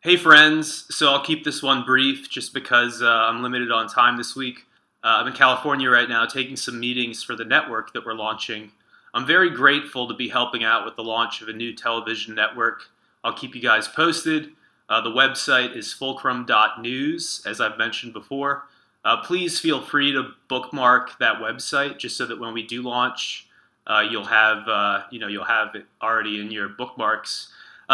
Hey friends, so I'll keep this one brief just because I'm limited on time this week. I'm in California right now taking some meetings for the network that we're launching. I'm very grateful to be helping out with the launch of a new television network. I'll keep you guys posted. The website is fulcrum.news, as I've mentioned before. Please feel free to bookmark that website just so that when we do launch, you'll have it already in your bookmarks.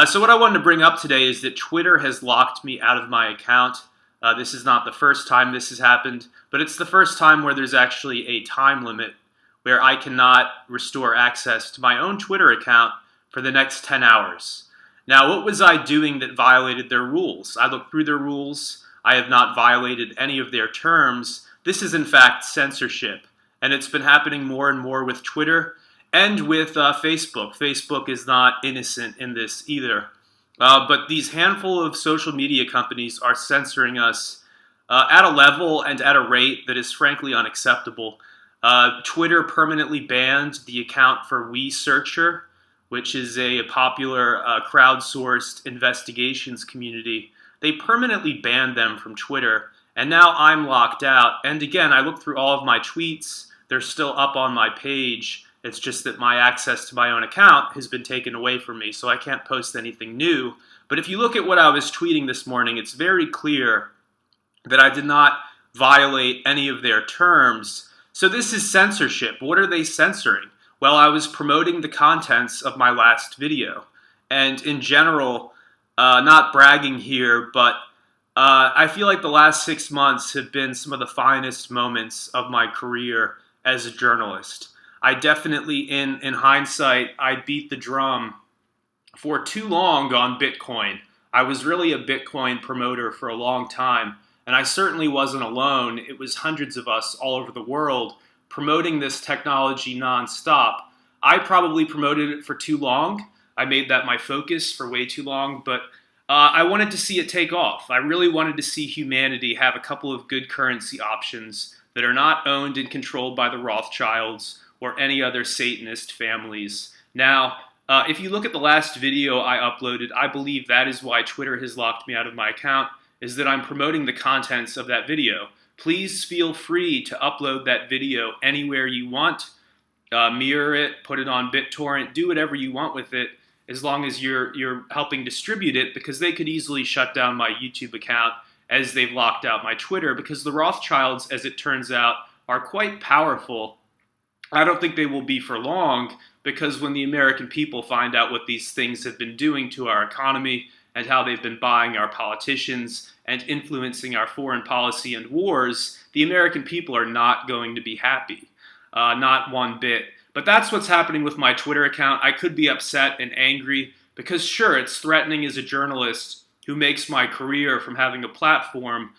So what I wanted to bring up today is that Twitter has locked me out of my account. This is not the first time this has happened, but it's the first time where there's actually a time limit where I cannot restore access to my own Twitter account for the next 10 hours. Now, what was I doing that violated their rules? I looked through their rules. I have not violated any of their terms. This is, in fact, censorship, and it's been happening more and more with Twitter. And with Facebook. Facebook is not innocent in this either. But these handful of social media companies are censoring us at a level and at a rate that is frankly unacceptable. Twitter permanently banned the account for WeSearcher, which is a popular crowdsourced investigations community. They permanently banned them from Twitter, and now I'm locked out. And again, I looked through all of my tweets. They're still up on my page. It's just that my access to my own account has been taken away from me, so I can't post anything new. But if you look at what I was tweeting this morning, it's very clear that I did not violate any of their terms. So this is censorship. What are they censoring? Well, I was promoting the contents of my last video. And in general, not bragging here, but I feel like the last 6 months have been some of the finest moments of my career as a journalist. I definitely, in hindsight, I beat the drum for too long on Bitcoin. I was really a Bitcoin promoter for a long time, and I certainly wasn't alone. It was hundreds of us all over the world promoting this technology nonstop. I probably promoted it for too long. I made that my focus for way too long, but I wanted to see it take off. I really wanted to see humanity have a couple of good currency options that are not owned and controlled by the Rothschilds or any other Satanist families. Now, if you look at the last video I uploaded, I believe that is why Twitter has locked me out of my account, is that I'm promoting the contents of that video. Please feel free to upload that video anywhere you want. Mirror it, put it on BitTorrent, do whatever you want with it, as long as you're helping distribute it, because they could easily shut down my YouTube account as they've locked out my Twitter, because the Rothschilds, as it turns out, are quite powerful. I don't think they will be for long, because when the American people find out what these things have been doing to our economy and how they've been buying our politicians and influencing our foreign policy and wars, the American people are not going to be happy. Not one bit. But that's what's happening with my Twitter account. I could be upset and angry because sure, it's threatening as a journalist who makes my career from having a platform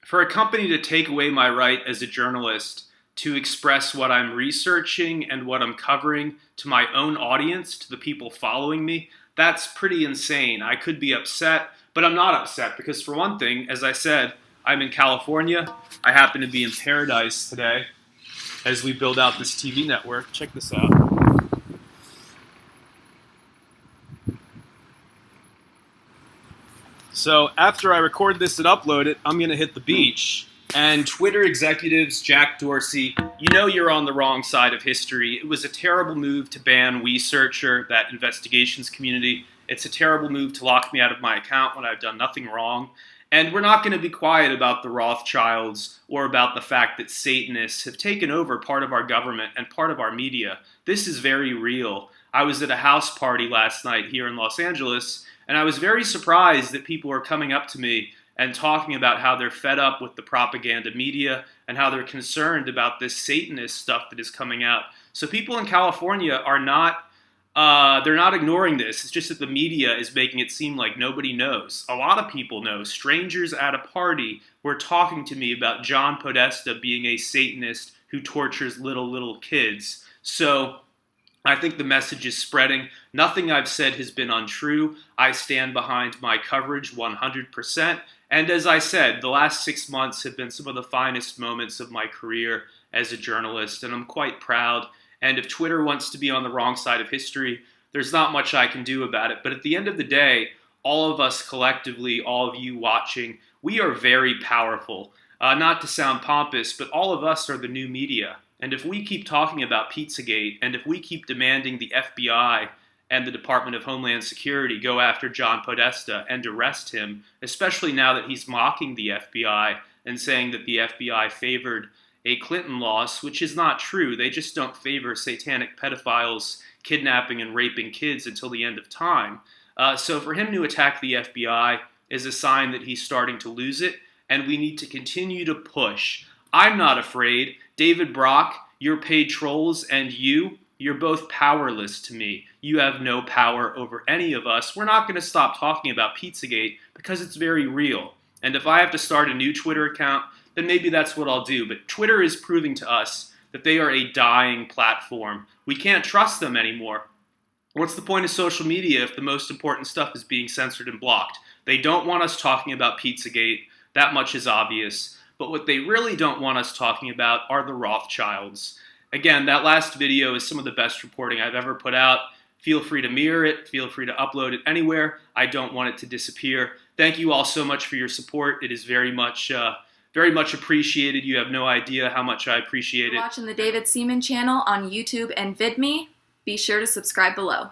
for a company to take away my right as a journalist to express what I'm researching and what I'm covering to my own audience, to the people following me. That's pretty insane. I could be upset, but I'm not upset because for one thing, as I said, I'm in California. I happen to be in paradise today as we build out this TV network. Check this out. So after I record this and upload it, I'm going to hit the beach. And Twitter executives, Jack Dorsey, you know you're on the wrong side of history. It was a terrible move to ban WeSearcher, that investigations community. It's a terrible move to lock me out of my account when I've done nothing wrong. And we're not going to be quiet about the Rothschilds or about the fact that Satanists have taken over part of our government and part of our media. This is very real. I was at a house party last night here in Los Angeles, and I was very surprised that people were coming up to me and talking about how they're fed up with the propaganda media and how they're concerned about this Satanist stuff that is coming out. So people in California are not, they're not ignoring this. It's just that the media is making it seem like nobody knows. A lot of people know. Strangers at a party were talking to me about John Podesta being a Satanist who tortures little kids. So I think the message is spreading. Nothing I've said has been untrue. I stand behind my coverage 100%. And as I said, the last 6 months have been some of the finest moments of my career as a journalist, and I'm quite proud. And if Twitter wants to be on the wrong side of history, there's not much I can do about it. But at the end of the day, all of us collectively, all of you watching, we are very powerful. Not to sound pompous, but all of us are the new media. And if we keep talking about Pizzagate, and if we keep demanding the FBI and the Department of Homeland Security go after John Podesta and arrest him, especially now that he's mocking the FBI and saying that the FBI favored a Clinton loss, which is not true. They just don't favor satanic pedophiles kidnapping and raping kids until the end of time. So for him to attack the FBI is a sign that he's starting to lose it, and we need to continue to push. I'm not afraid. David Brock, your paid trolls, and you're both powerless to me. You have no power over any of us. We're not going to stop talking about Pizzagate because it's very real. And if I have to start a new Twitter account, then maybe that's what I'll do. But Twitter is proving to us that they are a dying platform. We can't trust them anymore. What's the point of social media if the most important stuff is being censored and blocked? They don't want us talking about Pizzagate. That much is obvious. But what they really don't want us talking about are the Rothschilds. Again, that last video is some of the best reporting I've ever put out. Feel free to mirror it. Feel free to upload it anywhere. I don't want it to disappear. Thank you all so much for your support. It is very much appreciated. You have no idea how much I appreciate it. Watching the David Seamn channel on YouTube and VidMe. Be sure to subscribe below.